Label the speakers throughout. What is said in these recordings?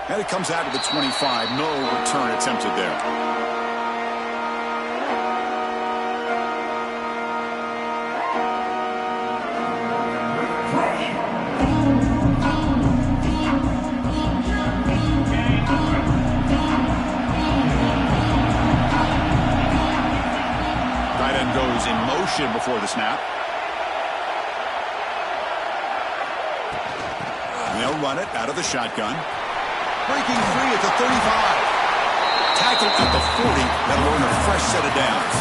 Speaker 1: And it comes out to the 25. No return attempted there. Tight end goes in motion before the snap. And they'll run it out of the shotgun. Breaking free at the 35. Tackled at the 40. That'll earn a fresh set of downs.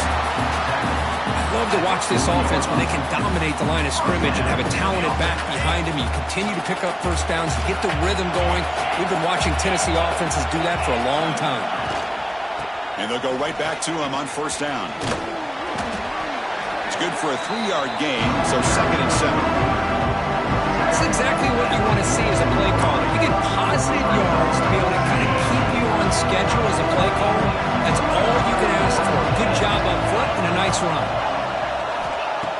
Speaker 2: I love to watch this offense when they can dominate the line of scrimmage and have a talented back behind him. You continue to pick up first downs, you get the rhythm going. We've been watching Tennessee offenses do that for a long time.
Speaker 1: And they'll go right back to him on first down. It's good for a 3-yard gain, so 2nd and 7.
Speaker 2: That's exactly what you want to see as a play caller. You get positive yards to be able to kind of keep you on schedule as a play caller. That's all you can ask for. Good job up front and a nice run.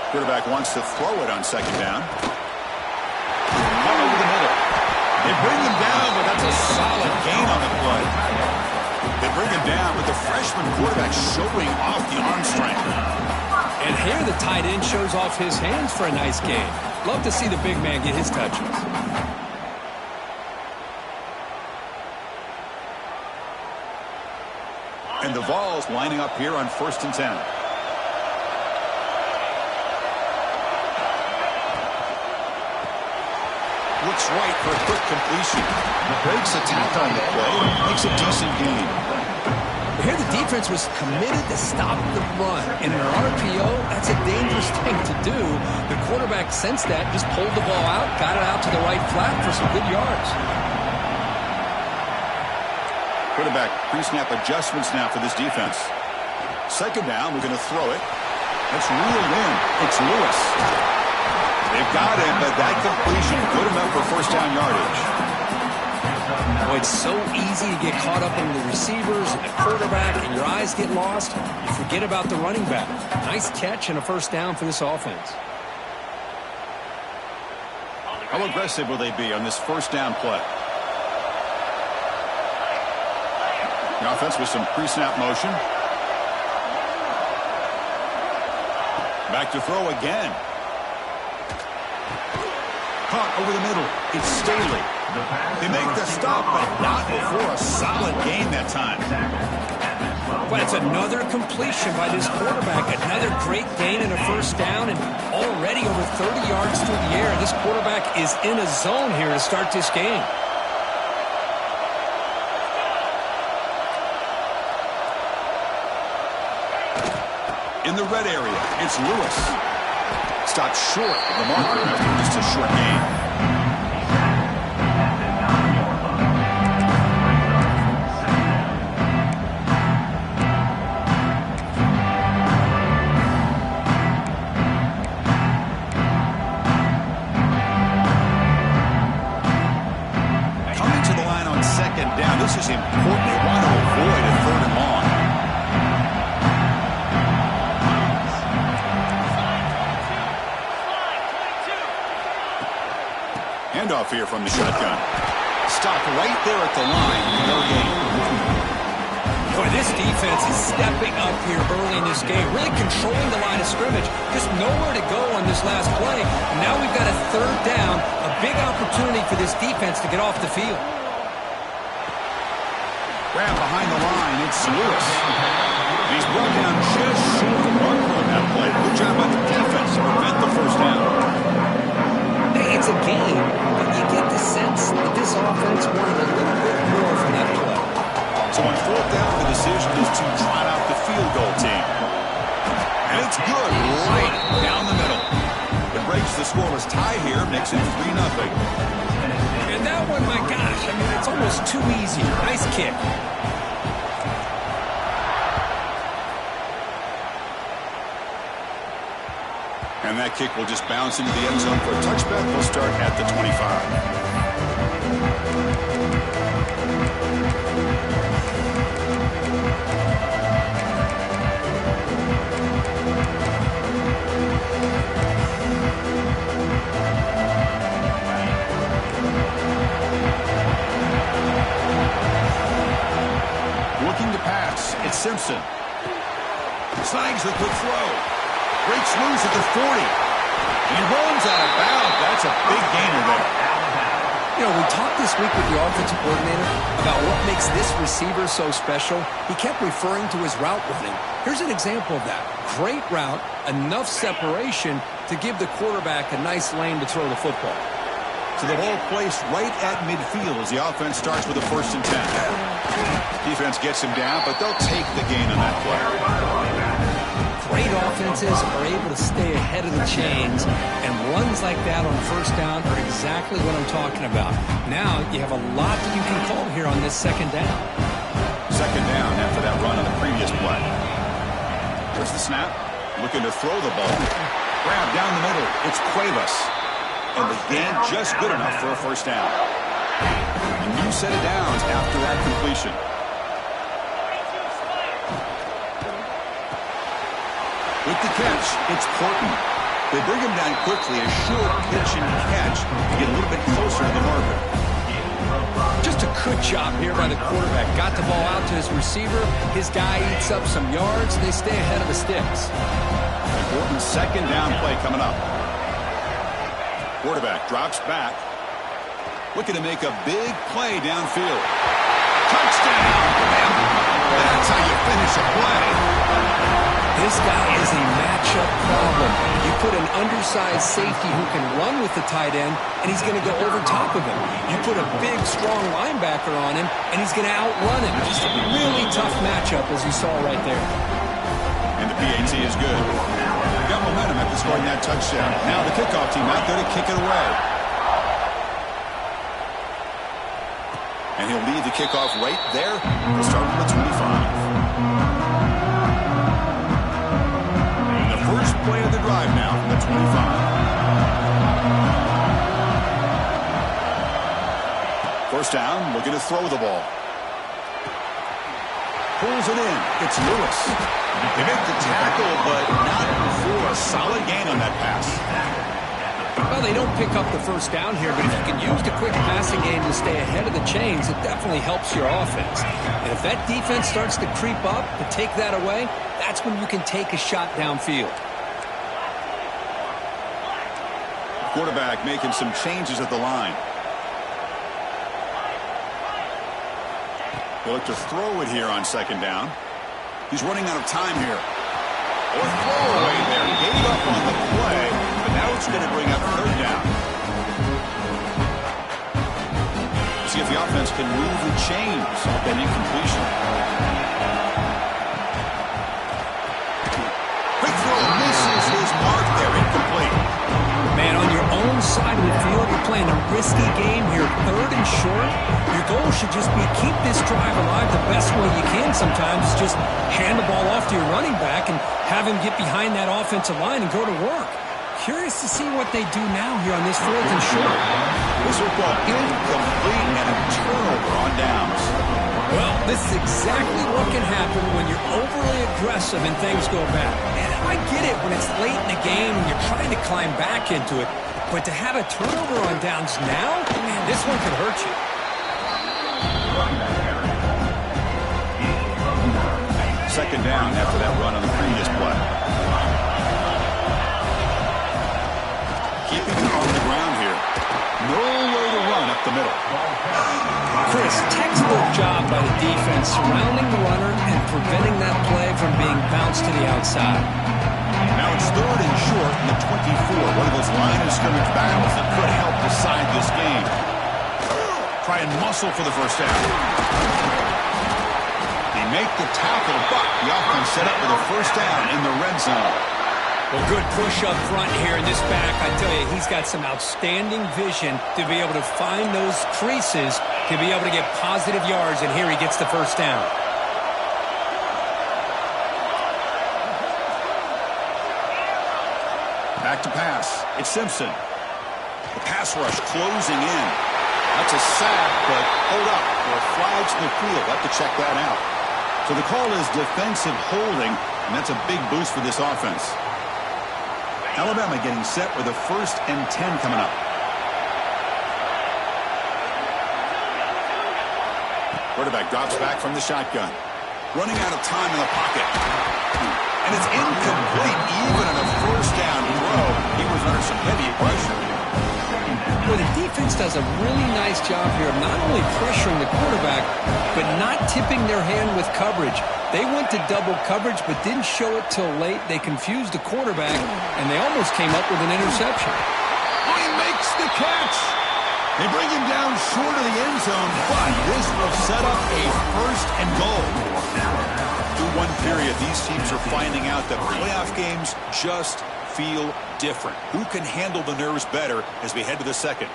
Speaker 1: Quarterback wants to throw it on 2nd down. One over the middle. They bring him down, but that's a solid gain on the play. They bring him down, but the freshman quarterback showing off the arm strength.
Speaker 2: And here the tight end shows off his hands for a nice gain. Love to see the big man get his touches.
Speaker 1: And the Vols lining up here on 1st and 10. Looks right for a quick completion. Breaks a tackle on the play. Makes a decent gain.
Speaker 2: Here the defense was committed to stop the run. In an RPO, that's a dangerous thing to do. The quarterback sensed that, just pulled the ball out, got it out to the right flat for some good yards.
Speaker 1: Quarterback pre-snap adjustments now for this defense. 2nd down, we're going to throw it. That's reeled in. It's Lewis. They've got him, but that completion good enough for first down yardage.
Speaker 2: Oh, it's so easy to get caught up in the receivers and the quarterback, and your eyes get lost. You forget about the running back. Nice catch and a first down for this offense.
Speaker 1: How aggressive will they be on this first down play? The offense with some pre-snap motion. Back to throw again. Caught over the middle. It's Staley. They make the stop, but not before a solid gain that time.
Speaker 2: Well, it's another completion by this quarterback. Another great gain and a first down, and already over 30 yards through the air. This quarterback is in a zone here to start this game.
Speaker 1: In the red area, it's Lewis. Stopped short of the marker after just a short gain. This is important. They want to avoid a 3rd and long. Handoff here from the shotgun. Stopped right there at the line. No gain.
Speaker 2: Boy, this defense is stepping up here early in this game, really controlling the line of scrimmage. Just nowhere to go on this last play. Now we've got a 3rd down, a big opportunity for this defense to get off the field.
Speaker 1: Grab behind the line, it's Lewis. He's brought down just short of the marker on that play. Good job by the defense to prevent the first down.
Speaker 2: Hey, it's a game, but you get the sense that this offense wanted a little bit more from that play.
Speaker 1: So on 4th down, the decision is to trot out the field goal team. And it's good, right down the middle. It breaks the scoreless tie here, makes it 3-0.
Speaker 2: And that one, my gosh, I mean, it's almost too easy. Nice kick.
Speaker 1: And that kick will just bounce into the end zone for a touchback. We'll start at the 25. Simpson. Snags the quick throw. Breaks loose at the 40. He runs out of bounds. That's a big gainer there.
Speaker 2: You know, we talked this week with the offensive coordinator about what makes this receiver so special. He kept referring to his route running. Here's an example of that. Great route, enough separation to give the quarterback a nice lane to throw the football.
Speaker 1: So the ball placed right at midfield as the offense starts with a 1st and 10. Defense gets him down, but they'll take the gain on that play.
Speaker 2: Great offenses are able to stay ahead of the chains, and runs like that on 1st down are exactly what I'm talking about. Now you have a lot that you can call here on this 2nd down.
Speaker 1: 2nd down after that run on the previous play. Here's the snap. Looking to throw the ball. Grab down the middle. It's Cuevas. And the gain just good enough for a 1st down. A new set of downs after that completion. With the catch, it's Portman. They bring him down quickly, a short pitch and catch to get a little bit closer to the marker.
Speaker 2: Just a good job here by the quarterback. Got the ball out to his receiver. His guy eats up some yards. They stay ahead of the sticks.
Speaker 1: Important 2nd down play coming up. Quarterback drops back. Looking to make a big play downfield. Touchdown! That's how you finish a play.
Speaker 2: This guy is a matchup problem. You put an undersized safety who can run with the tight end, and he's going to go over top of him. You put a big, strong linebacker on him, and he's going to outrun him. Just a really tough matchup, as you saw right there.
Speaker 1: And the PAT is good. They got momentum after scoring that touchdown. Now the kickoff team out there to kick it away. And he'll lead the kickoff right there. He'll start with the 25. First play of the drive now from the 25. First down, looking to throw the ball. Pulls it in. It's Lewis. They make the tackle, but not before a solid gain on that pass.
Speaker 2: Well, they don't pick up the 1st down here, but if you can use the quick passing game to stay ahead of the chains, it definitely helps your offense. And if that defense starts to creep up and take that away, that's when you can take a shot downfield.
Speaker 1: Quarterback making some changes at the line. He'll look to throw it here on 2nd down. He's running out of time here. Or throw away there. Gave up on the play, but now it's going to bring up 3rd down. See if the offense can move the chains off that incompletion. Quick throw misses his mark there. Incomplete.
Speaker 2: Man, on your own side of the field, you're playing a risky game here, 3rd and short. Your goal should just be keep this drive alive the best way you can sometimes. Just hand the ball off to your running back and have him get behind that offensive line and go to work. Curious to see what they do now here on this 4th and short.
Speaker 1: This football incomplete and a turnover on downs.
Speaker 2: Well, this is exactly what can happen when you're overly aggressive and things go bad. And I get it when it's late in the game and you're trying to climb back into it. But to have a turnover on downs now, man, this one could hurt you.
Speaker 1: 2nd down after that run on the previous play. Keeping it on the ground here. Nowhere to run up the middle.
Speaker 2: Chris, textbook job by the defense surrounding the runner and preventing that play from being bounced to the outside.
Speaker 1: Now it's 3rd and short in the 24. One of those line of scrimmage battles that could help decide this game. Try and muscle for the 1st down. They make the tackle, but the offense set up with a 1st down in the red zone.
Speaker 2: Well, good push up front here in this back. I tell you, he's got some outstanding vision to be able to find those creases to be able to get positive yards, and here he gets the 1st down.
Speaker 1: Back to pass. It's Simpson. The pass rush closing in. That's a sack, but hold up. There are flags in the field. Have to check that out. So the call is defensive holding, and that's a big boost for this offense. Alabama getting set with a 1st and 10 coming up. Quarterback drops back from the shotgun. running out of time in the pocket. And it's incomplete, even on a first down throw. He was under some heavy pressure.
Speaker 2: Well, the defense does a really nice job here of not only pressuring the quarterback, but not tipping their hand with coverage. They went to double coverage, but didn't show it till late. They confused the quarterback, and they almost came up with an interception.
Speaker 1: Oh, he makes the catch. They bring him down short of the end zone, but this will set up a first and goal. Through one period, these teams are finding out that playoff games just feel different. Who can handle the nerves better as we head to the second?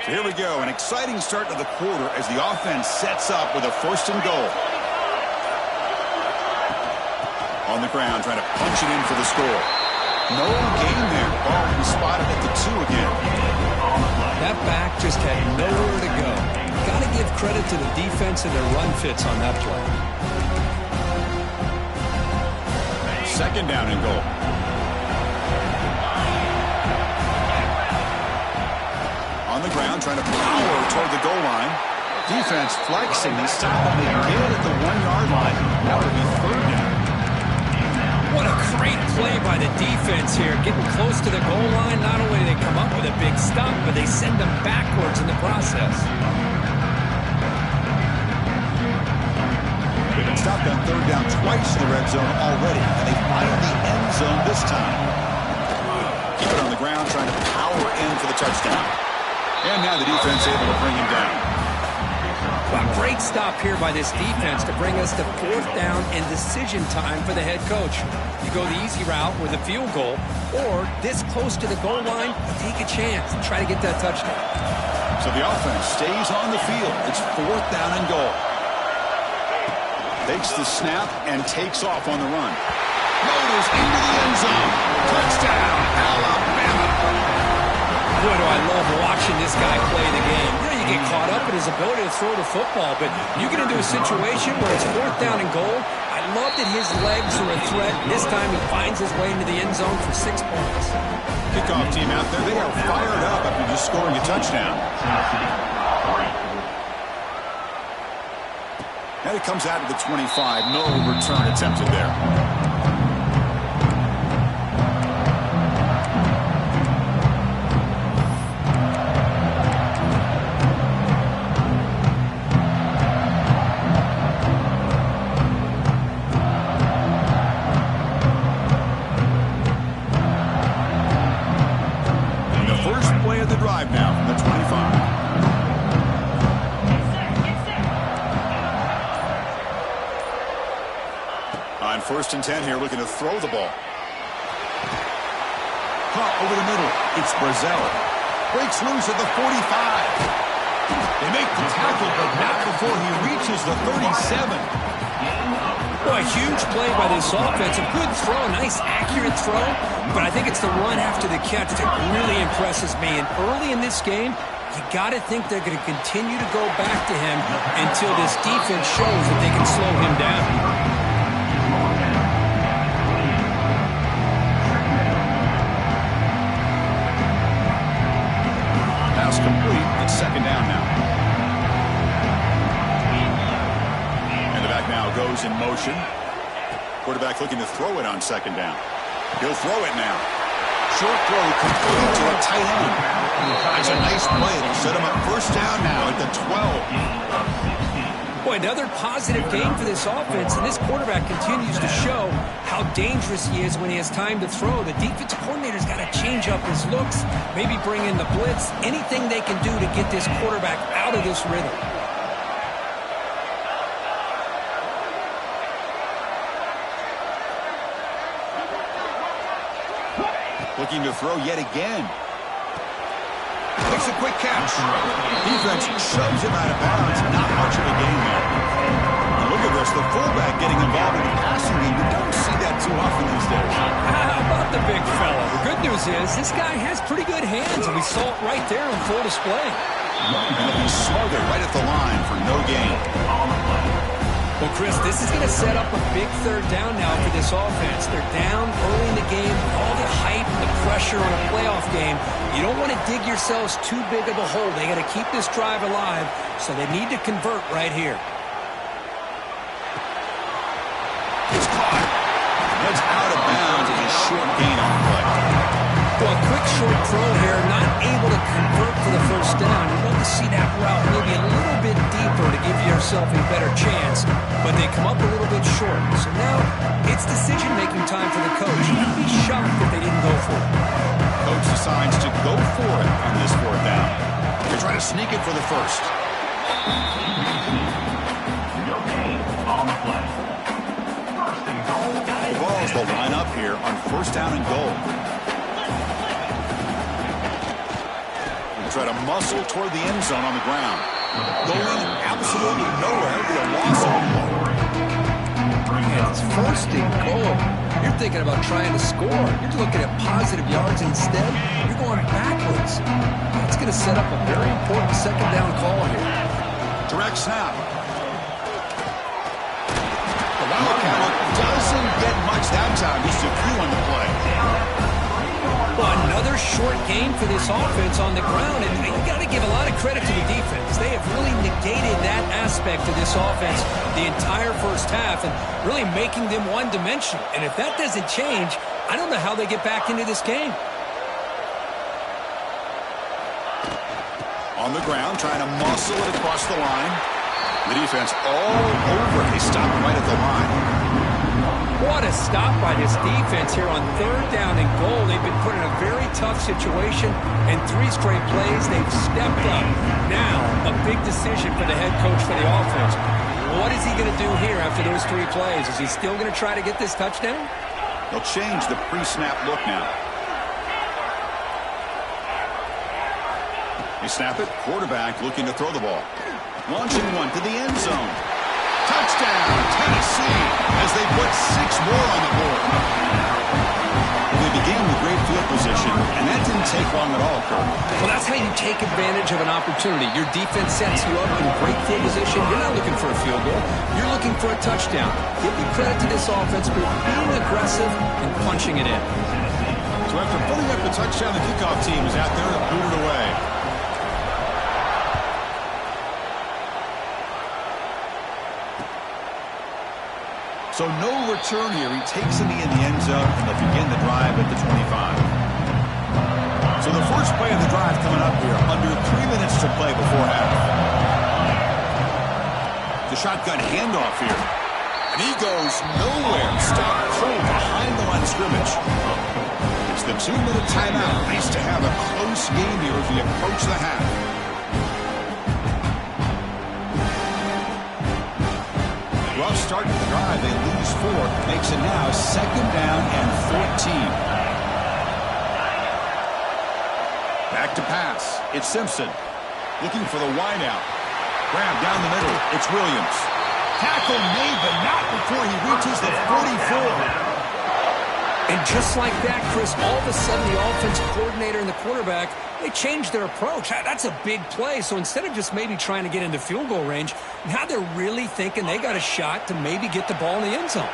Speaker 1: So here we go, an exciting start to the quarter as the offense sets up with a first and goal. On the ground, trying to punch it in for the score. No gain there. Ball will be spotted at the 2 again.
Speaker 2: That back just had nowhere to go. Got to give credit to the defense and their run fits on that play.
Speaker 1: Second down and goal. On the ground, trying to power toward the goal line. Defense flexing. They stop him again at the 1-yard line. That would be third down.
Speaker 2: What a great play by the defense here. Getting close to the goal line, not only do they come up with a big stop, but they send them backwards in the process.
Speaker 1: They've been stopped on third down twice in the red zone already, and they find the end zone this time. Keep it on the ground, trying to power in for the touchdown. And now the defense able to bring him down.
Speaker 2: A great stop here by this defense to bring us to fourth down and decision time for the head coach. You go the easy route with a field goal, or this close to the goal line, take a chance and try to get that touchdown.
Speaker 1: So the offense stays on the field. It's fourth down and goal. Takes the snap and takes off on the run. Motors into the end zone. Touchdown, Alabama.
Speaker 2: Boy, do I love watching this guy play the game. You know, you get caught up in his ability to throw the football, but you get into a situation where it's fourth down and goal. I love that his legs are a threat. This time he finds his way into the end zone for 6 points.
Speaker 1: Kickoff team out there. They are fired up after just scoring a touchdown. And it comes out to the 25. No return attempted there. Now from the 25. On first and 10 here, looking to throw the ball. Caught over the middle. It's Brazil. Breaks loose at the 45. They make the tackle, but not before he reaches the 37.
Speaker 2: Boy, a huge play by this offense. A good throw, nice accurate throw. But I think it's the run after the catch that really impresses me. And early in this game, you got to think they're going to continue to go back to him until this defense shows that they can slow him down.
Speaker 1: Pass complete. It's second down now. And the back now goes in motion. Quarterback looking to throw it on second down. He'll throw it now. Short throw complete to a tight end. That's a nice play. It'll set him up first down now at the 12.
Speaker 2: Boy, another positive game for this offense, and this quarterback continues to show how dangerous he is when he has time to throw. The defensive coordinator's got to change up his looks, maybe bring in the blitz, anything they can do to get this quarterback out of this rhythm.
Speaker 1: Looking to throw yet again. Makes a quick catch. Defense shoves him out of bounds. Not much of a gain there. And look at this, the fullback getting involved in the passing game. You don't see that too often these days.
Speaker 2: How about the big fella? The good news is this guy has pretty good hands, and we saw it right there on full display.
Speaker 1: And he'll be smothered right at the line for no gain.
Speaker 2: Well, Chris, this is going to set up a big third down now for this offense. They're down early in the game. All the hype and the pressure on a playoff game. You don't want to dig yourselves too big of a hole. They got to keep this drive alive, so they need to convert right here.
Speaker 1: It's caught. That's out of bounds as a short gain on the play.
Speaker 2: Well, a quick short throw here, not able to convert for the first down. You'd love to see that route maybe a little bit deeper to give yourself a better chance, but they come up a little bit short. So now it's decision-making time for the coach. You'd be shocked if they didn't go for it.
Speaker 1: Coach decides to go for it on this fourth down. They're trying to sneak it for the first. The Vols will line up here on first down and goal. Try to muscle toward the end zone on the ground. Going absolutely nowhere with a loss on the ball.
Speaker 2: And it's first and goal. You're thinking about trying to score. You're looking at positive yards instead. You're going backwards. That's going to set up a very important second down call here.
Speaker 1: Direct snap. The Wildcat doesn't get much that time. Just a few on the play.
Speaker 2: Well, another short game for this offense on the ground, and you got to give a lot of credit to the defense. They have really negated that aspect of this offense the entire first half and really making them one-dimensional. And if that doesn't change, I don't know how they get back into this game.
Speaker 1: On the ground, trying to muscle it across the line. The defense all over. They stop right at the line.
Speaker 2: What a stop by this defense here on third down and goal. They've been put in a very tough situation, and 3 straight plays, they've stepped up. Now, a big decision for the head coach for the offense. What is he going to do here after those 3 plays? Is he still going to try to get this touchdown?
Speaker 1: They'll change the pre-snap look now. They snap it. Quarterback looking to throw the ball. Launching one to the end zone. Touchdown, Tennessee, as they put 6 more on the board. They began with great field position, and that didn't take long at all, Kirk.
Speaker 2: Well, that's how you take advantage of an opportunity. Your defense sets you up in great field position. You're not looking for a field goal. You're looking for a touchdown. Give the credit to this offense for being aggressive and punching it in.
Speaker 1: So after pulling up the touchdown, the kickoff team is out there to boot it away. So no return here. He takes it in the end zone, and they'll begin the drive at the 25. So the first play of the drive coming up here, under 3 minutes to play before half. The shotgun handoff here. And he goes nowhere. Stop cold behind the line of scrimmage. It's the 2-minute timeout. Nice to have a close game here as we approach the half. Rough start to the drive. They lose 4. Makes it now second down and 14. Back to pass. It's Simpson. Looking for the wideout. Grab down the middle. It's Williams. Tackle made, but not before he reaches the 44.
Speaker 2: And just like that, Chris, all of a sudden the offensive coordinator and the quarterback, they changed their approach. That's a big play. So instead of just maybe trying to get into field goal range, now they're really thinking they got a shot to maybe get the ball in the end zone.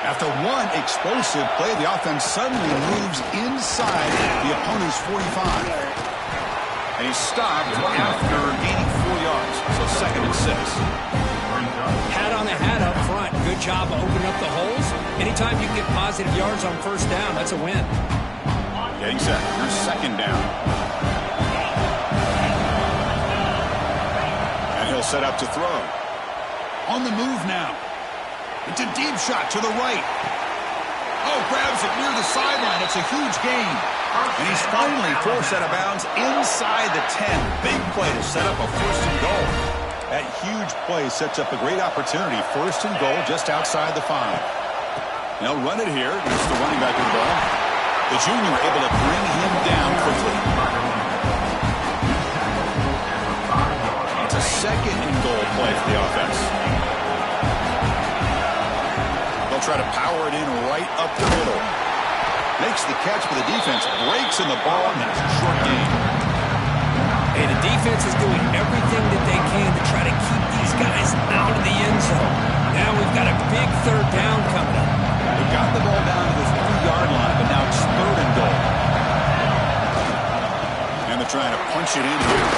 Speaker 1: After one explosive play, the offense suddenly moves inside the opponent's 45. And he's stopped after gaining 4 yards. So second and 6.
Speaker 2: Hat on the hat up front. Good job of opening up the holes. Anytime you can get positive yards on first down, that's a win.
Speaker 1: Getting set. Here's second down. And he'll set up to throw. On the move now. It's a deep shot to the right. Oh, grabs it near the sideline. It's a huge gain. And he's finally forced out of bounds inside the 10. Big play to set up a first and goal. That huge play sets up a great opportunity. First and goal just outside the 5. They'll run it here. It's the running back with the ball. The junior able to bring him down quickly. It's a second and goal play for the offense. They'll try to power it in right up the middle. Makes the catch, but the defense breaks in the ball, and that's a short gain.
Speaker 2: Hey, the defense is doing everything that they can to try to keep these guys out of the end zone. Now we've got a big third down coming up.
Speaker 1: They've got the ball down to the 3-yard line, but now it's 3rd and goal. And they're trying to punch it in here.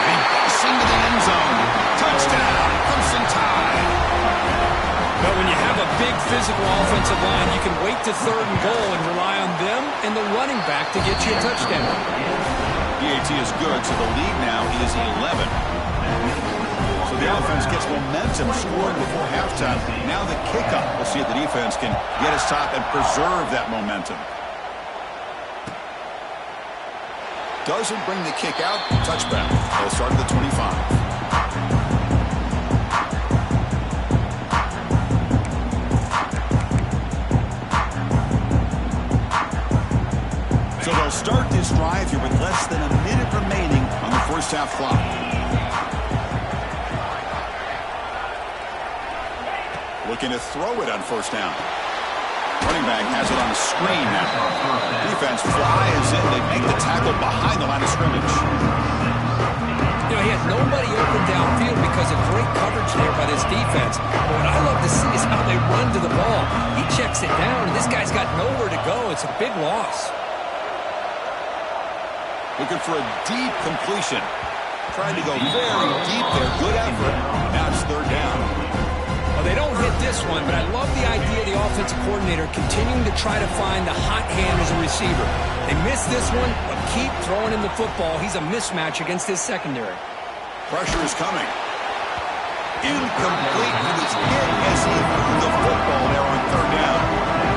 Speaker 1: And he busts into the end zone. Touchdown, Crimson Tide.
Speaker 2: But when you have a big physical offensive line, you can wait to 3rd and goal and rely on them and the running back to get you a touchdown.
Speaker 1: PAT is good, so the lead now is 11. So the offense gets momentum scoring before halftime. Now the kickoff. We'll see if the defense can get a stop and preserve that momentum. Doesn't bring the kick out. Touchback. They'll start at the 25. So they'll start this drive here with less than a minute remaining on the first half clock. Looking to throw it on first down. Running back has it on the screen now. Defense flies in. They make the tackle behind the line of scrimmage.
Speaker 2: You know, he had nobody open downfield because of great coverage there by this defense. But what I love to see is how they run to the ball. He checks it down, and this guy's got nowhere to go. It's a big loss.
Speaker 1: Looking for a deep completion. Trying to go very deep there. Good effort. Now it's 3rd down.
Speaker 2: Well, they don't hit this one, but I love the idea of the offensive coordinator continuing to try to find the hot hand as a receiver. They missed this one, but keep throwing him the football. He's a mismatch against his secondary.
Speaker 1: Pressure is coming. Incomplete. He was hit as he threw the football there on 3rd down.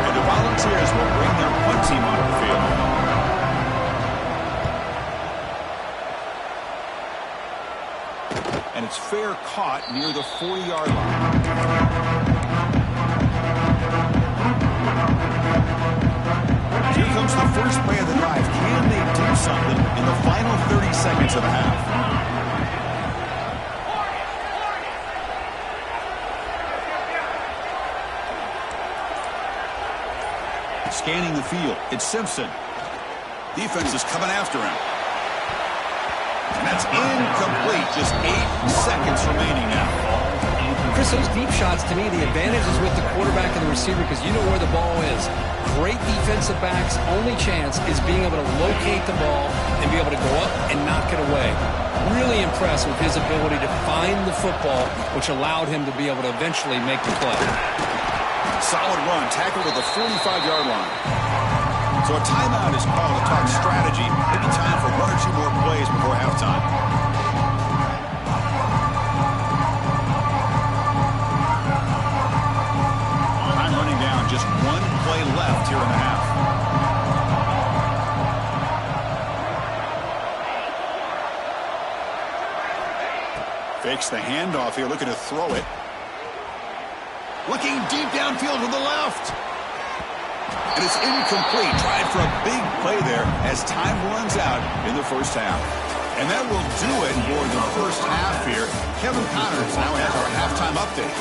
Speaker 1: And the Volunteers will bring their punt team onto the field. And it's fair caught near the 40-yard line. Here comes the first play of the drive. Can they do something in the final 30 seconds of the half? Scanning the field. It's Simpson. Defense is coming after him. And that's incomplete. Just 8 seconds remaining now.
Speaker 2: Chris, those deep shots, to me, the advantage is with the quarterback and the receiver because you know where the ball is. Great defensive backs' only chance is being able to locate the ball and be able to go up and knock it away. Really impressed with his ability to find the football, which allowed him to be able to eventually make the play.
Speaker 1: Solid run, tackled at the 45-yard line. So a timeout is called to talk strategy. Maybe time for 1 or 2 more plays before halftime. Time running down. Just 1 play left here in the half. Fakes the handoff here, looking to throw it. Looking deep downfield to the left. And it's incomplete. Tried for a big play there as time runs out in the first half. And that will do it for the first half here. Kevin Connors now has our halftime update.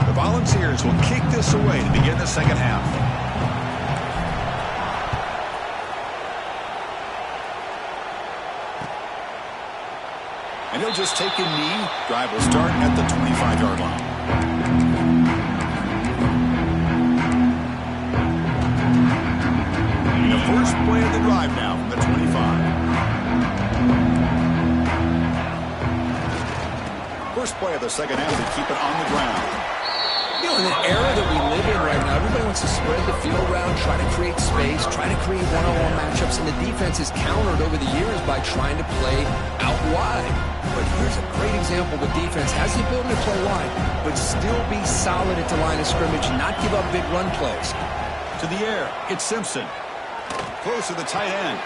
Speaker 1: The Volunteers will kick this away to begin the second half. And he'll just take a knee. Drive will start at the 25-yard line. And the first play of the drive now from the 25. First play of the second half to keep it on the ground.
Speaker 2: You know, in the era that we live in right now, everybody wants to spread the field around, try to create space, try to create one-on-one matchups, and the defense is countered over the years by trying to play out wide. But here's a great example of a defense has the ability to play wide, but still be solid at the line of scrimmage, not give up big run plays.
Speaker 1: To the air, it's Simpson. Close to the tight end.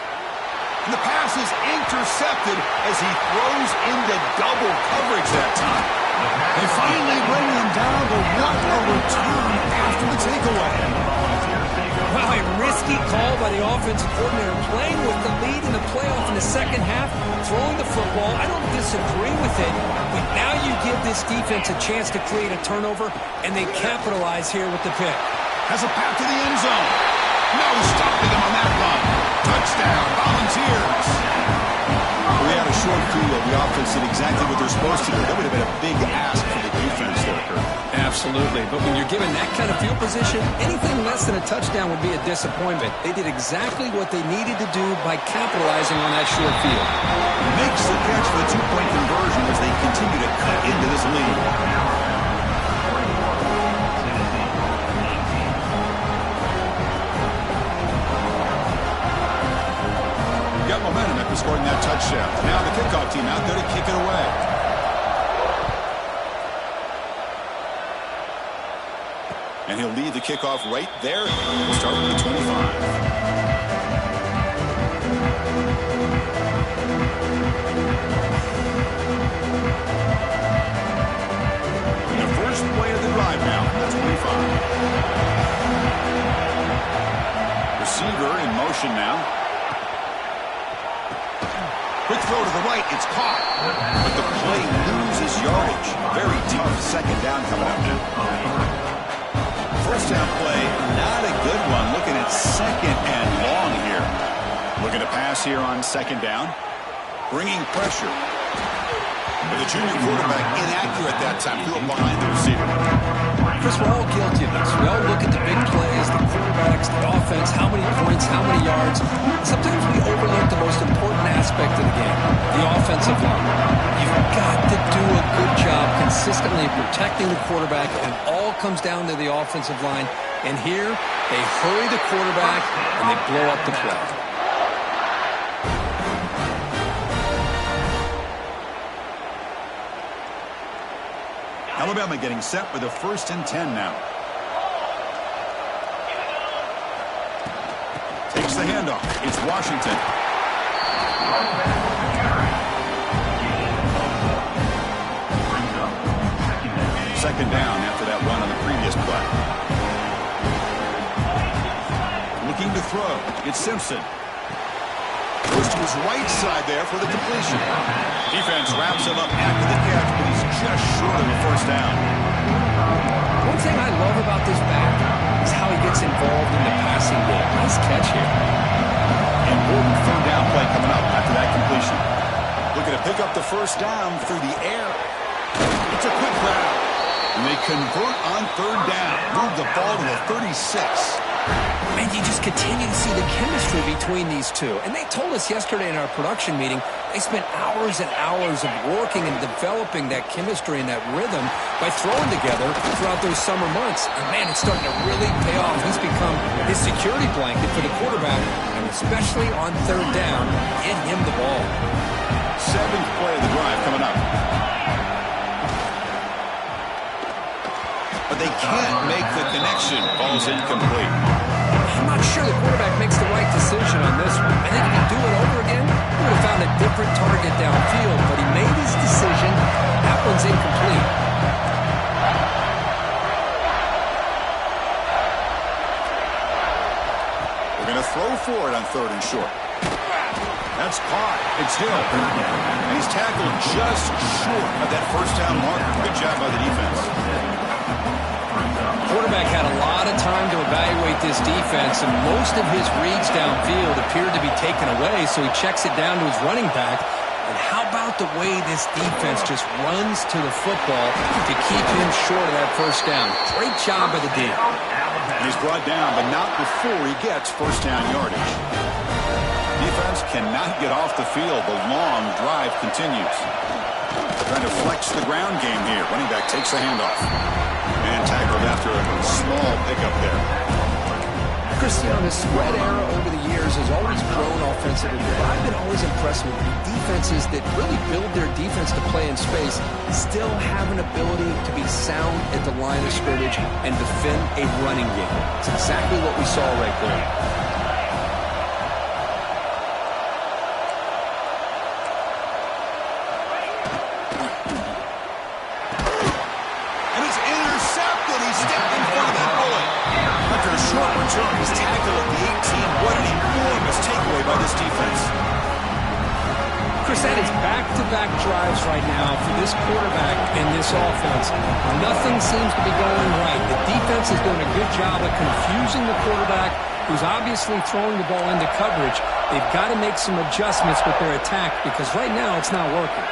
Speaker 1: And the pass is intercepted as he throws into double coverage that time. They finally bring him down, but what a return after the takeaway.
Speaker 2: Wow, a risky call by the offensive coordinator, playing with the lead in the playoff in the second half, throwing the football. I don't disagree with it, but now you give this defense a chance to create a turnover, and they capitalize here with the pick.
Speaker 1: Has a path to the end zone. No stopping him on that run. Touchdown, Volunteers. the offense did exactly what they're supposed to do, that would have been a big ask for the defense there, Kurt.
Speaker 2: Absolutely. But when you're given that kind of field position, anything less than a touchdown would be a disappointment. They did exactly what they needed to do by capitalizing on that short field.
Speaker 1: Makes the catch for the two-point conversion as they continue to cut into this lead. Got momentum after scoring that touchdown. Now the kickoff team out there to kick it away. And he'll lead the kickoff right there. We'll start with the 25. Play of the drive now, the 25. Receiver in motion now. Quick throw to the right, it's caught. But the play loses yardage. Very tough second down coming up now. First down play, not a good one. Looking at second and long here. Looking to pass here on second down. Bringing pressure. But the junior quarterback inaccurate that time. Threw it behind the receiver.
Speaker 2: Chris, we're all guilty of this. We all look at the big plays, the quarterbacks, the offense, how many points, how many yards. Sometimes we overlook the most important aspect of the game, the offensive line. You've got to do a good job consistently protecting the quarterback, and it all comes down to the offensive line. And here, they hurry the quarterback, and they blow up the play.
Speaker 1: Alabama getting set with a 1st and 10 now. Takes the handoff. It's Washington. Second down after that run on the previous play. Looking to throw. It's Simpson. Goes to his right side there for the completion. Defense wraps him up after the catch, but he's just short of the first down.
Speaker 2: One thing I love about this back is how he gets involved in the passing game. Nice catch here.
Speaker 1: Important third down play coming up after that completion. Looking to pick up the first down through the air. It's a quick grab. And they convert on third down. Move the ball to the 36.
Speaker 2: And you just continue to see the chemistry between these two. And they told us yesterday in our production meeting, they spent hours and hours of working and developing that chemistry and that rhythm by throwing together throughout those summer months. And man, it's starting to really pay off. He's become his security blanket for the quarterback, and especially on third down, get him the ball.
Speaker 1: 7th play of the drive coming up. But they can't make the connection. Ball's incomplete.
Speaker 2: I'm not sure the quarterback makes the right decision on this one. I think if you do it over again, he would have found a different target downfield, but he made his decision. That one's incomplete.
Speaker 1: We're going to throw for it on 3rd and short. That's caught. It's Hill. And he's tackled just short of that first down marker. Good job by the defense.
Speaker 2: Quarterback had a lot of time to evaluate this defense, and most of his reads downfield appeared to be taken away, so he checks it down to his running back. And how about the way this defense just runs to the football to keep him short of that first down? Great job by the D.
Speaker 1: He's brought down, but not before he gets first down yardage. Defense cannot get off the field. The long drive continues. Trying to flex the ground game here. Running back takes the handoff. And tackled after a small pickup there.
Speaker 2: Cristiano, the spread era over the years has always grown offensively, but I've been always impressed with defenses that really build their defense to play in space, still have an ability to be sound at the line of scrimmage and defend a running game. It's exactly what we saw right there.
Speaker 1: He's tackled at the 18. What an enormous takeaway by this defense.
Speaker 2: Chris, that is back-to-back drives right now for this quarterback and this offense. Nothing seems to be going right. The defense is doing a good job of confusing the quarterback, who's obviously throwing the ball into coverage. They've got to make some adjustments with their attack because right now it's not working.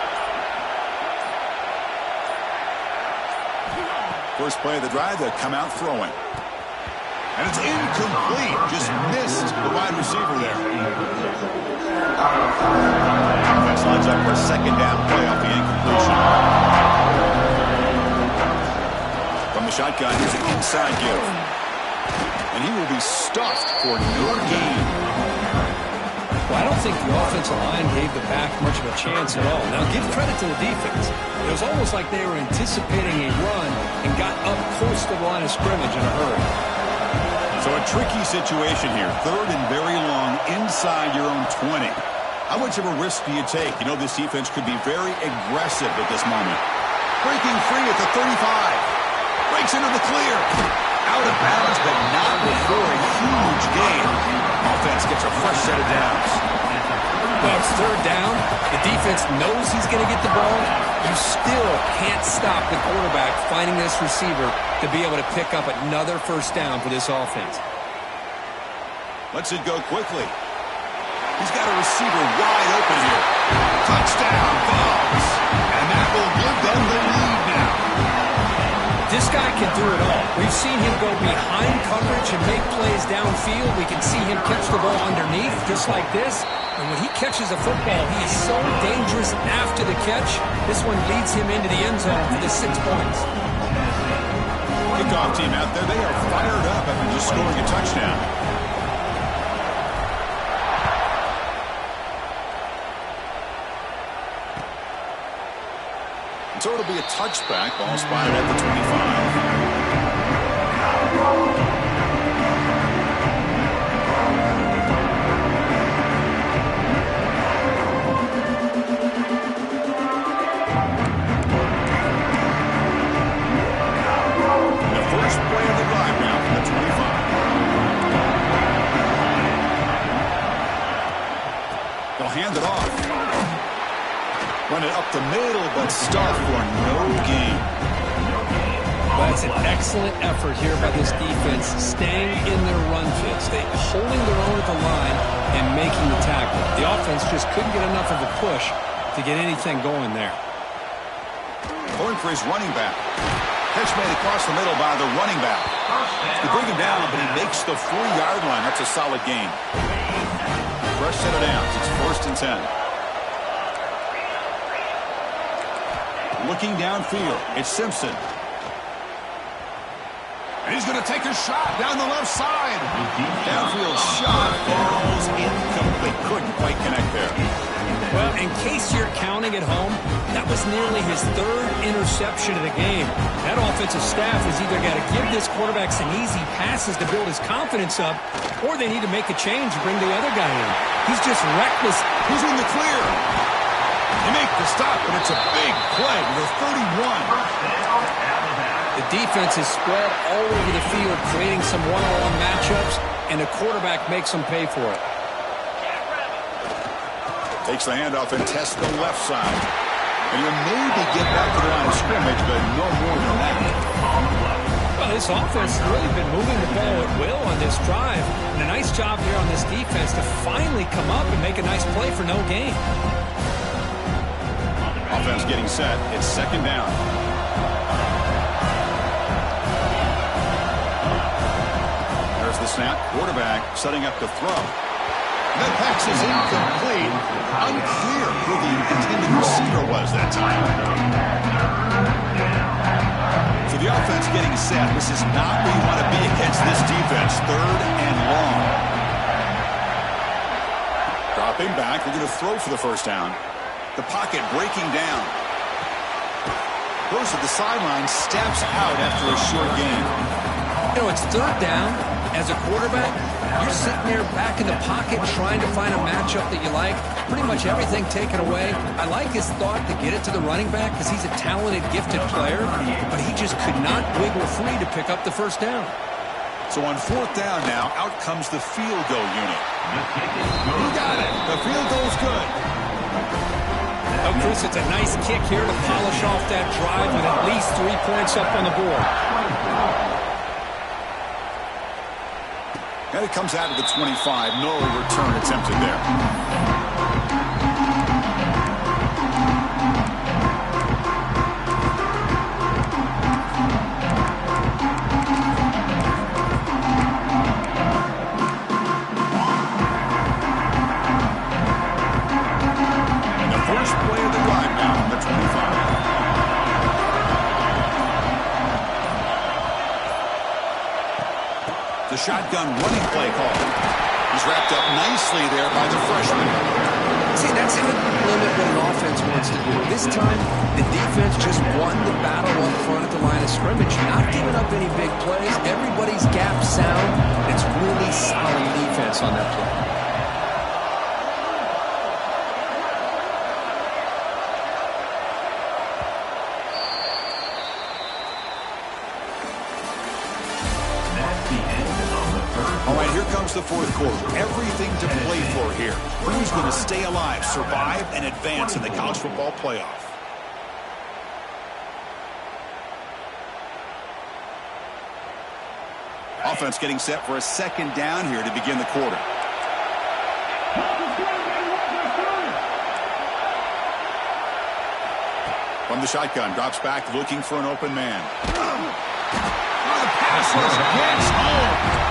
Speaker 1: first play of the drive, they come out throwing. And it's incomplete. Just missed the wide receiver there. Offense lines up for a second down play off the incompletion. From the shotgun, here's an inside give. And he will be stuffed for no gain.
Speaker 2: Well, I don't think the offensive line gave the back much of a chance at all. Now, give credit to the defense. It was almost like they were anticipating a run and got up close to the line of scrimmage in a hurry.
Speaker 1: So a tricky situation here. Third and very long inside your own 20. How much of a risk do you take? You know this defense could be very aggressive at this moment. Breaking free at the 35. Breaks into the clear. Out of bounds, but not before a huge gain. Offense gets a fresh set of downs.
Speaker 2: Well, it's third down. The defense knows he's going to get the ball. You still can't stop the quarterback finding this receiver to be able to pick up another first down for this offense.
Speaker 1: Lets it go quickly. He's got a receiver wide open here. Touchdown, Bugs. And that will give them the lead now.
Speaker 2: This guy can do it all. We've seen him go behind coverage and make plays downfield. We can see him catch the ball underneath just like this. And when he catches a football, he is so dangerous after the catch. This one leads him into the end zone for the 6 points.
Speaker 1: Kickoff team out there, they are fired up after just scoring a touchdown. So it'll be a touchback. Ball spotted at the 25. Hand it off. Run it up the middle, but stuff for no gain.
Speaker 2: Well, that's an excellent effort here by this defense, staying in their run fits. They holding their own at the line and making the tackle. The offense just couldn't get enough of a push to get anything going there.
Speaker 1: Going for his running back. Catch made across the middle by the running back. They bring him down, but he makes the 4-yard line. That's a solid gain. Fresh set of downs. It's 1st and 10. Looking downfield. It's Simpson. And he's going to take a shot down the left side. Downfield shot falls incomplete. Couldn't quite connect there.
Speaker 2: Well, in case you're counting at home, that was nearly his 3rd interception of the game. That offensive staff has either got to give this quarterback some easy passes to build his confidence up, or they need to make a change and bring the other guy in. He's just reckless.
Speaker 1: He's in the clear. They make the stop, and it's a big play to the 31.
Speaker 2: The defense is spread all over the field, creating some one-on-one matchups, and the quarterback makes them pay for it.
Speaker 1: Takes the handoff and tests the left side. And he'll maybe get back to the line of scrimmage, but no more than that.
Speaker 2: Well, this offense has really been moving the ball at will on this drive. And a nice job here on this defense to finally come up and make a nice play for no gain.
Speaker 1: Offense getting set. It's 2nd down. There's the snap. Quarterback setting up to throw. That pass is incomplete. Unclear who the intended receiver was that time. So the offense getting set. This is not where you want to be against this defense. 3rd and long. Dropping back. They're going to throw for the first down. The pocket breaking down. Goes to the sideline. Steps out after a short gain.
Speaker 2: You know, it's 3rd down. As a quarterback, you're sitting there back in the pocket trying to find a matchup that you like. Pretty much everything taken away. I like his thought to get it to the running back because he's a talented, gifted player, but he just could not wiggle free to pick up the first down.
Speaker 1: So on 4th down now, out comes the field goal unit. You got it. The field goal's good.
Speaker 2: Oh, Chris, it's a nice kick here to polish off that drive with at least 3 points up on the board.
Speaker 1: And it comes out of the 25. No return attempted there. shotgun running play call. He's wrapped up nicely there by the freshman.
Speaker 2: See, that's how you limit what an offense wants to do. This time, the defense just won the battle up front at the line of scrimmage, not giving up any big plays. Everybody's gap sound. It's really solid defense on that play.
Speaker 1: All right, here comes the fourth quarter. Everything to play for here. Who's going to stay alive, survive, and advance in the college football playoff? Offense getting set for a second down here to begin the quarter. From the shotgun, drops back looking for an open man. The pass gets home.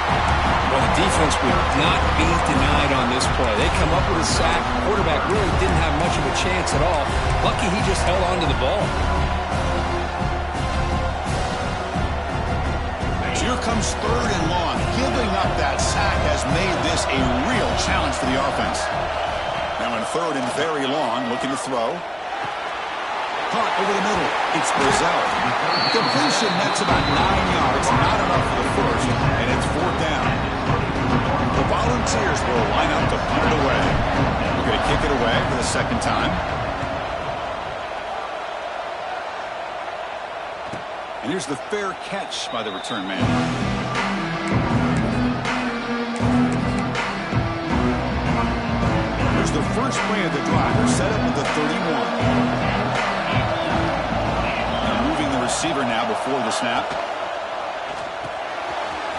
Speaker 2: Well, the defense would not be denied on this play. They come up with a sack. The quarterback really didn't have much of a chance at all. Lucky he just held on to the ball.
Speaker 1: Here comes third and long. Giving up that sack has made this a real challenge for the offense. Now in third and very long, looking to throw. Caught over the middle. It's Brazil. Completion nets about 9 yards. Not enough for the first, and it's fourth down. The Volunteers will line up to punt it away. We're going to kick it away for the second time. And here's the fair catch by the return man. Here's the first play of the drive. They're set up at the 31. Receiver now before the snap.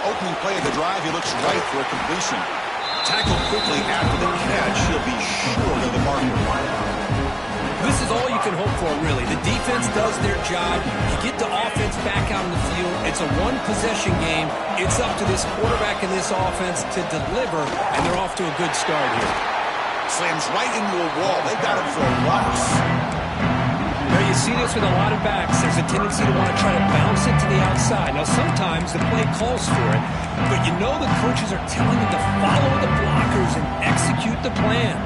Speaker 1: Opening play of the drive, he looks right for a completion. Tackled quickly after the catch. He'll be short of the marker.
Speaker 2: This is all you can hope for, really. The defense does their job. You get the offense back out in the field. It's a one-possession game. It's up to this quarterback and this offense to deliver, and they're off to a good start here.
Speaker 1: Slams right into a wall. They got him for a loss.
Speaker 2: Now, you see this with a lot of backs. There's a tendency to want to try to bounce it to the outside. Now, sometimes the play calls for it, but you know the coaches are telling them to follow the blockers and execute the plan.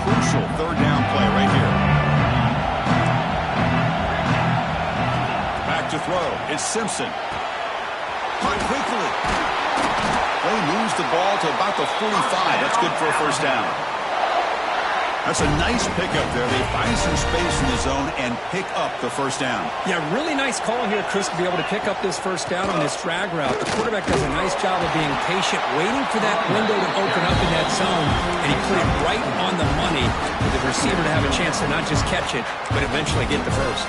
Speaker 1: Crucial third down play right here. Back to throw. It's Simpson. Caught quickly. Play moves the ball to about the 45. That's good for a first down. That's a nice pickup there. They find some space in the zone and pick up the first down.
Speaker 2: Yeah, really nice call here, Chris, to be able to pick up this first down on this drag route. The quarterback does a nice job of being patient, waiting for that window to open up in that zone, and he put it right on the money for the receiver to have a chance to not just catch it, but eventually get the first.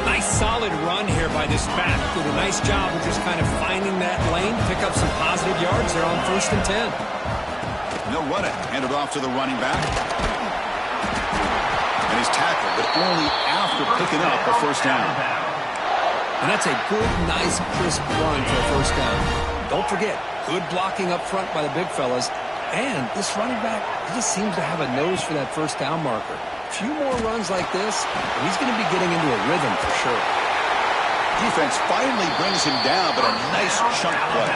Speaker 2: Nice solid run here by this back. Did a nice job of just kind of finding that lane, pick up some positive yards there on 1st and 10.
Speaker 1: They'll run it. Hand it off to the running back. And he's tackled, but only after picking up a first down.
Speaker 2: And that's a good, nice, crisp run for a first down. Don't forget, good blocking up front by the big fellas. And this running back, he just seems to have a nose for that first down marker. A few more runs like this, and he's going to be getting into a rhythm for sure.
Speaker 1: Defense finally brings him down, but a nice chunk play.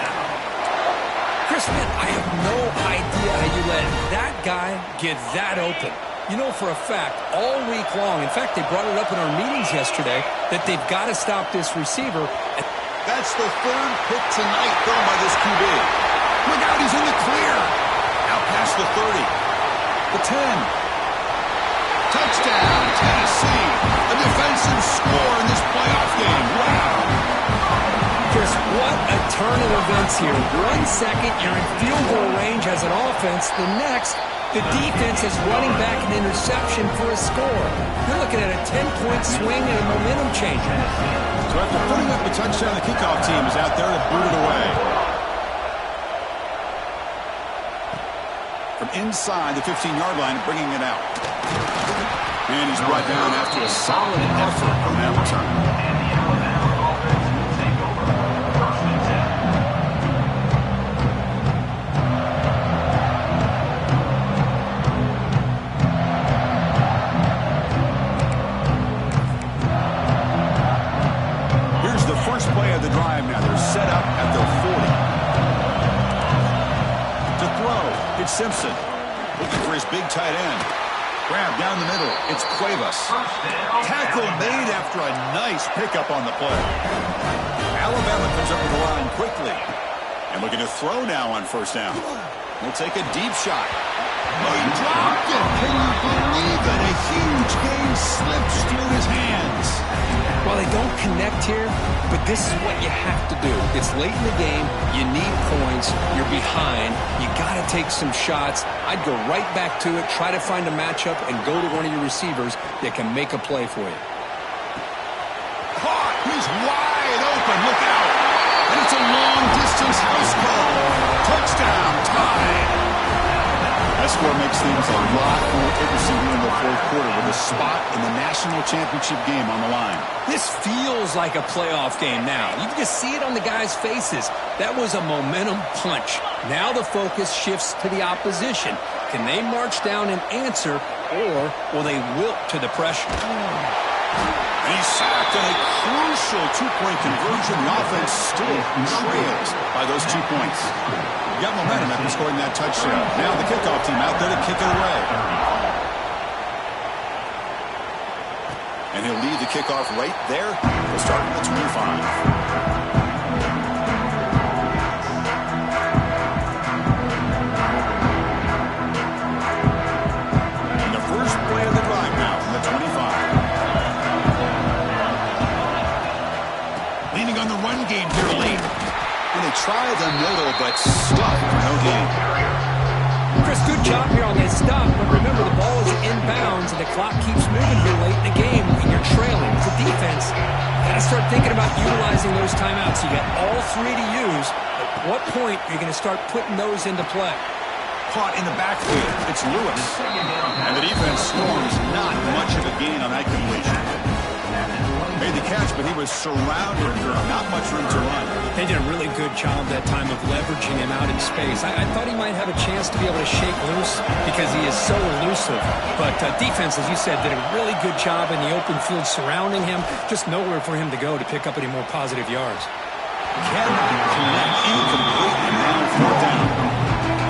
Speaker 2: Chris, man, I have no idea how you let that guy get that open. You know for a fact, all week long, in fact, they brought it up in our meetings yesterday, that they've got to stop this receiver.
Speaker 1: That's the third pick tonight thrown by this QB. Look out, he's in the clear. Out past the 30. The 10. Touchdown, Tennessee. A defensive score in this playoff game. Wow.
Speaker 2: Chris, what a turn of events here. 1 second, you're in field goal range as an offense. The next, the defense is running back an interception for a score. You're looking at a 10-point swing and a momentum changer.
Speaker 1: So after putting up the touchdown, the kickoff team is out there to boot it away. From inside the 15-yard line, bringing it out. And he's brought down after a solid effort on that return. First play of the drive now. They're set up at their 40. It's Simpson. Looking for his big tight end. Grab down the middle. It's Cuevas. Tackle made after a nice pickup on the play. Alabama comes up with the line quickly. And looking to throw now on first down. He'll take a deep shot. Oh, he dropped it. Can you believe it? A huge gain slips through his hands.
Speaker 2: Well, they don't connect here, but this is what you have to do. It's late in the game. You need points. You're behind. You got to take some shots. I'd go right back to it, try to find a matchup, and go to one of your receivers that can make a play for you.
Speaker 1: Caught. He's wide open. Look out. And it's a long-distance house call. Touchdown. Tied. That score makes things a lot more interesting here in the fourth quarter with a spot in the national championship game on the line.
Speaker 2: This feels like a playoff game now. You can just see it on the guys' faces. That was a momentum punch. Now the focus shifts to the opposition. Can they march down and answer, or will they wilt to the pressure?
Speaker 1: And he's sacked on a crucial two-point conversion. The offense still trails by those 2 points. You got momentum after scoring that touchdown. Now the kickoff team out there to kick it away. And he'll lead the kickoff right there. He'll start at the 25. Game here late. And they try the middle, but stuck for no gain.
Speaker 2: Chris, good job here on that stop, but remember the ball is inbounds and the clock keeps moving here late in the game and you're trailing. As a defense, you got to start thinking about utilizing those timeouts. You got all three to use. At what point are you going to start putting those into play?
Speaker 1: Caught in the backfield. It's Lewis. And the defense scores not much of a gain on that completion. Made the catch, but he was surrounded. Not much room to run.
Speaker 2: They did a really good job that time of leveraging him out in space. I thought he might have a chance to be able to shake loose because he is so elusive. But defense, as you said, did a really good job in the open field surrounding him. Just nowhere for him to go to pick up any more positive yards.
Speaker 1: Cannot connect incomplete, and now fourth down.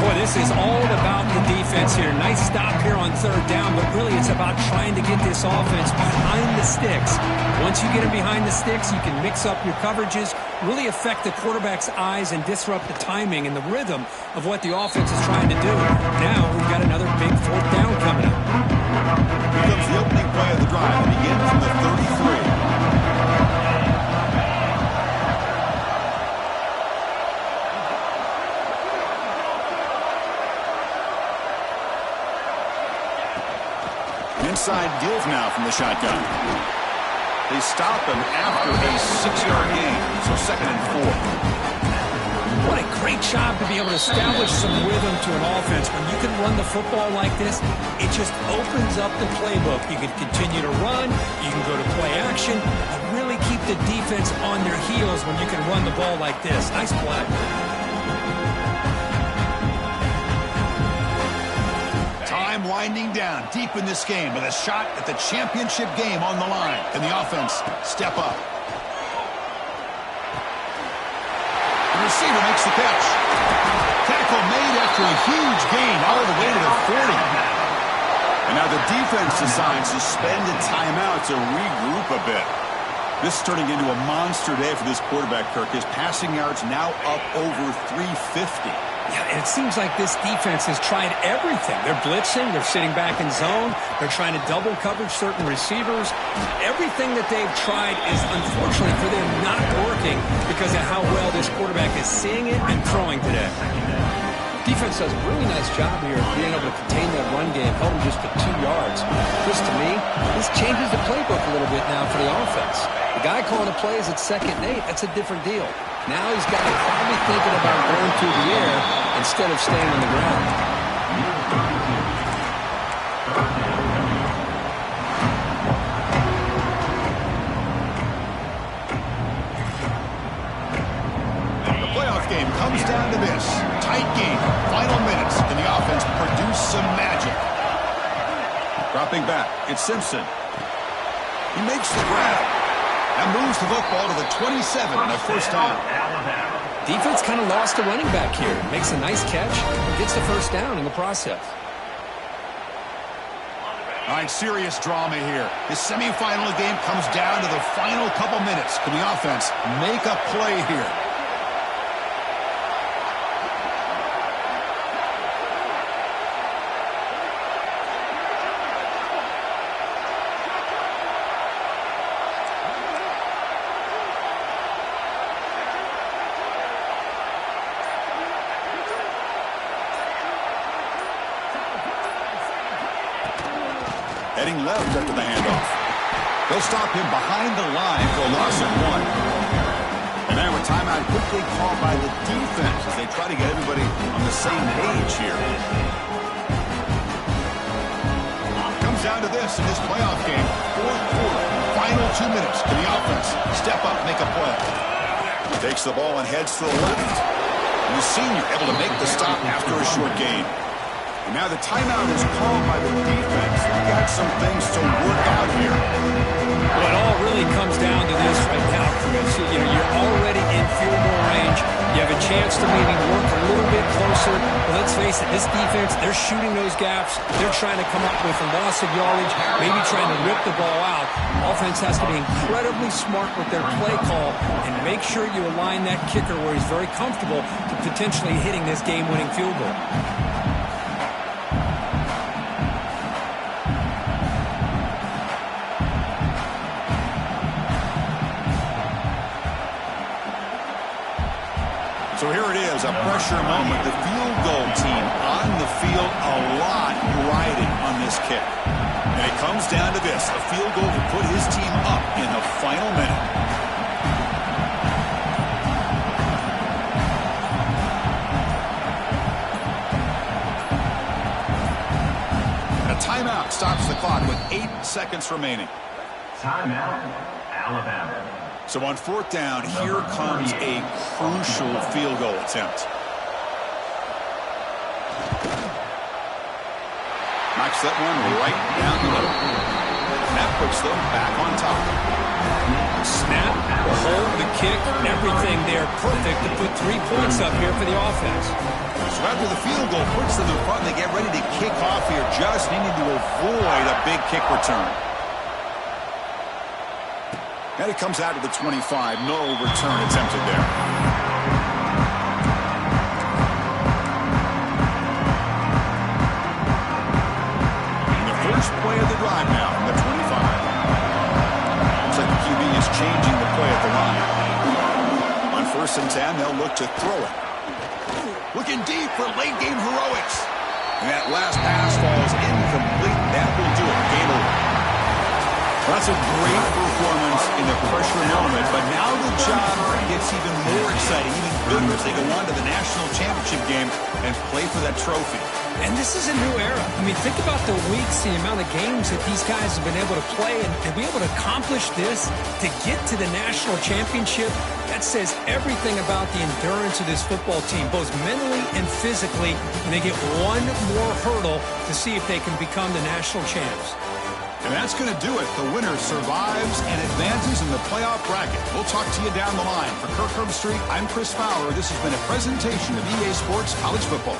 Speaker 2: Boy, this is all about the defense here. Nice stop here on third down, but really it's about trying to get this offense behind the sticks. Once you get them behind the sticks, you can mix up your coverages, really affect the quarterback's eyes and disrupt the timing and the rhythm of what the offense is trying to do. Now we've got another big fourth down coming up.
Speaker 1: Here comes the opening play of the drive. It begins from the 33. Inside Gilf now from the shotgun. They stop him after a 6-yard gain, so 2nd and 4.
Speaker 2: What a great job to be able to establish some rhythm to an offense. When you can run the football like this, it just opens up the playbook. You can continue to run, you can go to play action, and really keep the defense on their heels when you can run the ball like this. Nice play.
Speaker 1: Winding down deep in this game with a shot at the championship game on the line. And the offense step up. The receiver makes the catch. Tackle made after a huge gain all the way to the 40. And now the defense decides to spend a timeout to regroup a bit. This is turning into a monster day for this quarterback, Kirk. His passing yards now up over 350.
Speaker 2: Yeah, and it seems like this defense has tried everything. They're blitzing, they're sitting back in zone, they're trying to double coverage certain receivers. Everything that they've tried is, unfortunately for them, not working because of how well this quarterback is seeing it and throwing today. Defense does a really nice job here of being able to contain that run game, held him just to 2 yards. This, to me, this changes the playbook a little bit now for the offense. The guy calling the plays at 2nd and 8, that's a different deal. Now he's got to probably thinking about going through the air instead of staying on the ground.
Speaker 1: The playoff game comes down to this. Tight game. Final minutes. Can the offense produce some magic? Dropping back. It's Simpson. He makes the grab. And moves the football to the 27 and a first down.
Speaker 2: Defense kind of lost a running back here. Makes a nice catch and gets the first down in the process.
Speaker 1: All right, serious drama here. This semifinal game comes down to the final couple minutes. Can the offense make a play here? Heading left after the handoff. They'll stop him behind the line for a loss of 1. And now a timeout quickly called by the defense as they try to get everybody on the same page here. Comes down to this in this playoff game. Fourth quarter, final 2 minutes. Can the offense step up, make a play? Takes the ball and heads to the left. And the senior able to make the stop after a short gain. And now the timeout is called by the defense. They've got some things to work out here.
Speaker 2: Well, it all really comes down to this right now, Chris. You know, you're already in field goal range. You have a chance to maybe work a little bit closer. But let's face it, this defense, they're shooting those gaps. They're trying to come up with a loss of yardage, maybe trying to rip the ball out. Offense has to be incredibly smart with their play call and make sure you align that kicker where he's very comfortable to potentially hitting this game-winning field goal.
Speaker 1: So here it is, a pressure moment. The field goal team on the field, a lot riding on this kick. And it comes down to this, a field goal to put his team up in the final minute. A timeout stops the clock with 8 seconds remaining.
Speaker 3: Timeout, Alabama.
Speaker 1: So on fourth down, here comes a crucial field goal attempt. Knocks that one right down the middle. And that puts them back on top.
Speaker 2: Snap, hold, the kick, everything there perfect to put 3 points up here for the offense.
Speaker 1: So after the field goal puts them in front, they get ready to kick off here, just needing to avoid a big kick return. And it comes out to the 25. No return attempted there. And the first play of the drive now from the 25. Looks like the QB is changing the play at the line. On 1st and 10, they'll look to throw it. Looking deep for late game heroics. And that last pass falls incomplete. That will do it. Game over. Well, that's a great performance in the pressure moment, but now the job gets even more exciting, even bigger as they go on to the national championship game and play for that trophy.
Speaker 2: And this is a new era. I mean, think about the weeks, the amount of games that these guys have been able to play, and to be able to accomplish this, to get to the national championship, that says everything about the endurance of this football team, both mentally and physically, and they get one more hurdle to see if they can become the national champs.
Speaker 1: And that's going to do it. The winner survives and advances in the playoff bracket. We'll talk to you down the line. For Kirk Herbstreit, I'm Chris Fowler. This has been a presentation of EA Sports College Football.